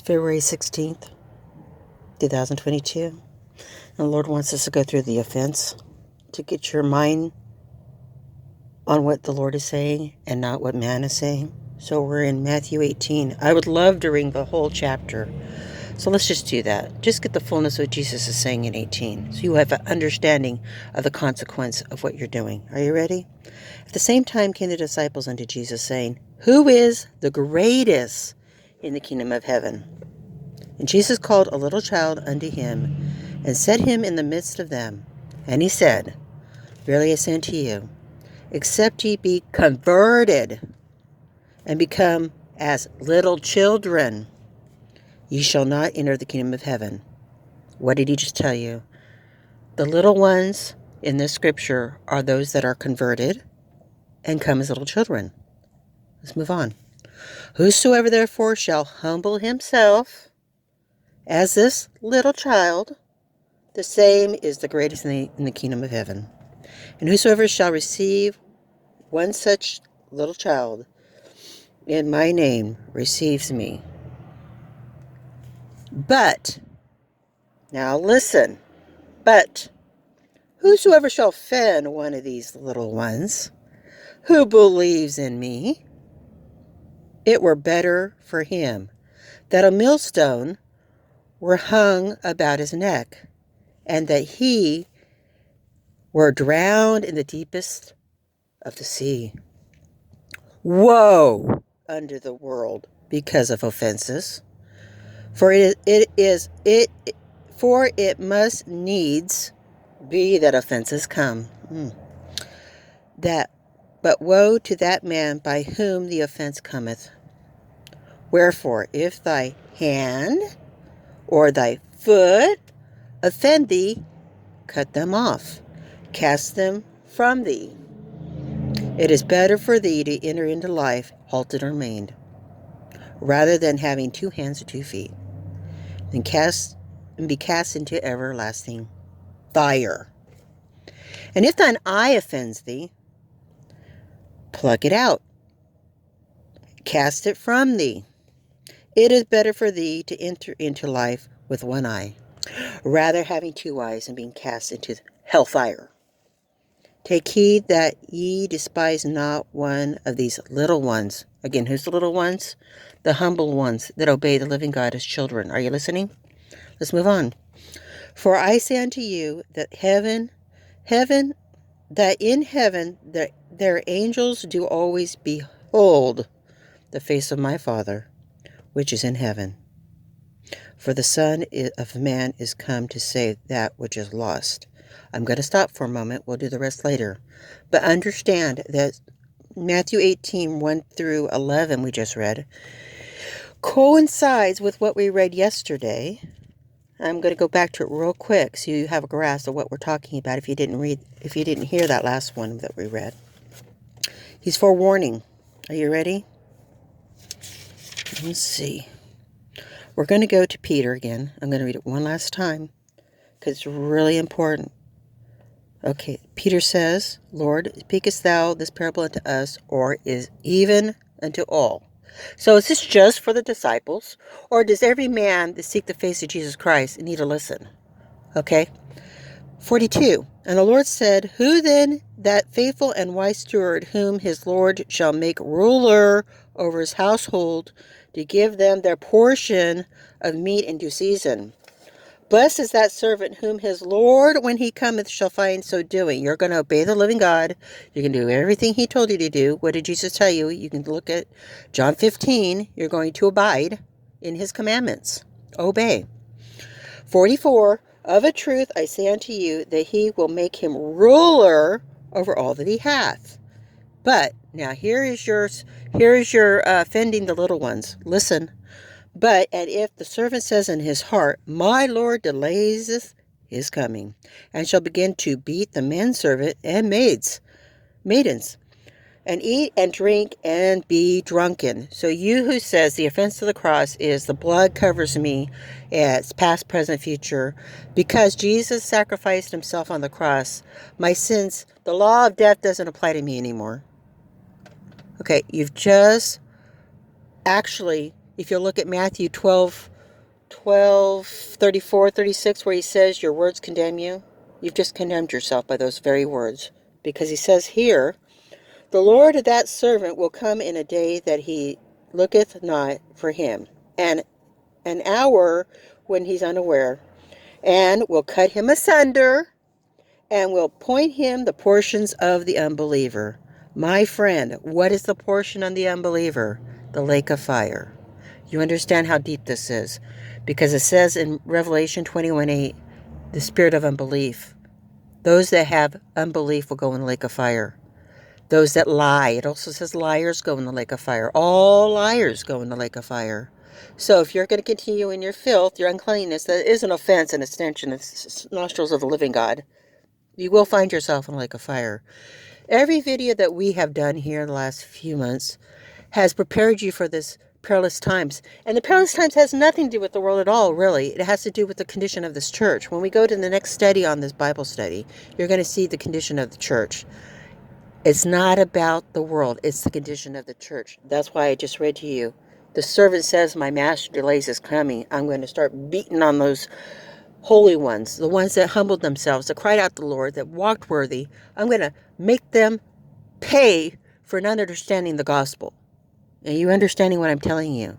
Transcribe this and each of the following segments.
February 16th, 2022. And the Lord wants us to go through the offense to get your mind on what the Lord is saying and not what man is saying. So we're in Matthew 18. I would love to read the whole chapter. So let's just do that. Just get the fullness of what Jesus is saying in 18. So you have an understanding of the consequence of what you're doing. Are you ready? At the same time came the disciples unto Jesus, saying, Who is the greatest in the kingdom of heaven? And Jesus called a little child unto him, and set him in the midst of them. And he said, Verily I say unto you, except ye be converted, and become as little children, ye shall not enter the kingdom of heaven. What did he just tell you? The little ones in this scripture are those that are converted and come as little children. Let's move on. Whosoever therefore shall humble himself as this little child, the same is the greatest in the kingdom of heaven. And whosoever shall receive one such little child in my name receives me. But, now listen, but whosoever shall offend one of these little ones who believes in me, it were better for him that a millstone were hung about his neck, and that he were drowned in the deepest of the sea. Woe unto the world because of offenses, for it must needs be that offenses come. But woe to that man by whom the offense cometh. Wherefore, if thy hand or thy foot offend thee, cut them off, cast them from thee. It is better for thee to enter into life halted or maimed, rather than having 2 hands or 2 feet, and be cast into everlasting fire. And if thine eye offends thee, pluck it out, cast it from thee. It is better for thee to enter into life with 1 eye, rather having 2 eyes and being cast into hellfire. Take heed that ye despise not one of these little ones. Again, who's the little ones? The humble ones that obey the living God as children. Are you listening? Let's move on. For I say unto you that in heaven their angels do always behold the face of my Father, which is in heaven. For the Son of Man is come to save that which is lost. I'm going to stop for a moment. We'll do the rest later. But understand that Matthew 18, 1 through 11 we just read coincides with what we read yesterday. I'm going to go back to it real quick so you have a grasp of what we're talking about if you didn't hear that last one that we read. He's forewarning. Are you ready? Let's see. We're going to go to Peter again. I'm going to read it one last time because it's really important. Okay, Peter says, Lord, speakest thou this parable unto us, or is even unto all? So is this just for the disciples, or does every man that seek the face of Jesus Christ need to listen? Okay, 42. And the Lord said, Who then that faithful and wise steward whom his Lord shall make ruler over his household, to give them their portion of meat in due season? Blessed is that servant whom his Lord, when he cometh, shall find so doing. You're going to obey the living God. You can do everything he told you to do. What did Jesus tell you? You can look at John 15. You're going to abide in his commandments. Obey. 44. Of a truth I say unto you, that he will make him ruler over all that he hath. But now here is your offending the little ones. Listen. But and if the servant says in his heart, My Lord delays his coming, and shall begin to beat the manservant and maidens, and eat and drink and be drunken. So you who says the offense of the cross is the blood covers me, it's past, present, future, because Jesus sacrificed himself on the cross, my sins, the law of death doesn't apply to me anymore. Okay, you've just actually, if you look at Matthew 12, 12:34, 36, where he says, your words condemn you. You've just condemned yourself by those very words. Because he says here, the Lord of that servant will come in a day that he looketh not for him, and an hour when he's unaware, and will cut him asunder, and will point him the portions of the unbeliever. My friend, what is the portion on the unbeliever? The lake of fire. You understand how deep this is? Because it says in Revelation 21:8, the spirit of unbelief. Those that have unbelief will go in the lake of fire. Those that lie, it also says liars go in the lake of fire. All liars go in the lake of fire. So if you're going to continue in your filth, your uncleanness, that is an offense and a stench in the nostrils of the living God, you will find yourself in the lake of fire. Every video that we have done here in the last few months has prepared you for this perilous times. And the perilous times has nothing to do with the world at all, really. It has to do with the condition of this church. When we go to the next study on this Bible study, you're going to see the condition of the church. It's not about the world. It's the condition of the church. That's why I just read to you. The servant says, my master delays his coming. I'm going to start beating on those holy ones, the ones that humbled themselves, that cried out to the Lord, that walked worthy. I'm going to make them pay for not understanding the gospel. Are you understanding what I'm telling you?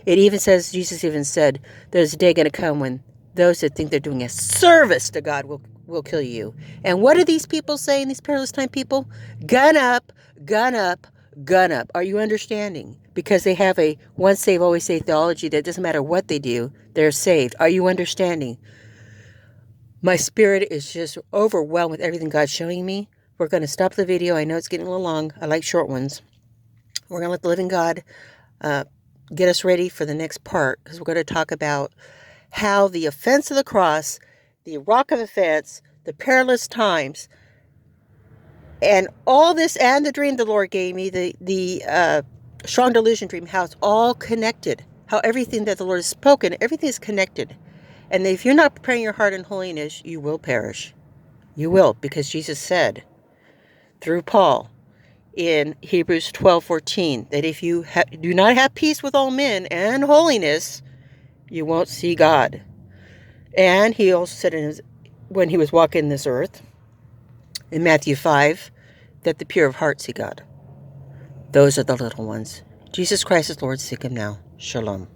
It even says, Jesus even said, there's a day going to come when those that think they're doing a service to God will kill you. And what are these people saying, these perilous time people? Gun up, gun up, gun up. Are you understanding? Because they have a once saved, always saved theology that doesn't matter what they do, they're saved. Are you understanding? My spirit is just overwhelmed with everything God's showing me. We're going to stop the video. I know it's getting a little long. I like short ones. We're going to let the living God get us ready for the next part, because we're going to talk about how the offense of the cross, the rock of offense, the perilous times, and all this, and the dream the Lord gave me, the strong delusion dream, how it's all connected, how everything that the Lord has spoken, everything is connected. And if you're not preparing your heart in holiness, you will perish. You will, because Jesus said through Paul in Hebrews 12:14 that if you do not have peace with all men and holiness, you won't see God. And he also said when he was walking this earth in Matthew 5 that the pure of heart see God. Those are the little ones. Jesus Christ is Lord. Seek him now. Shalom.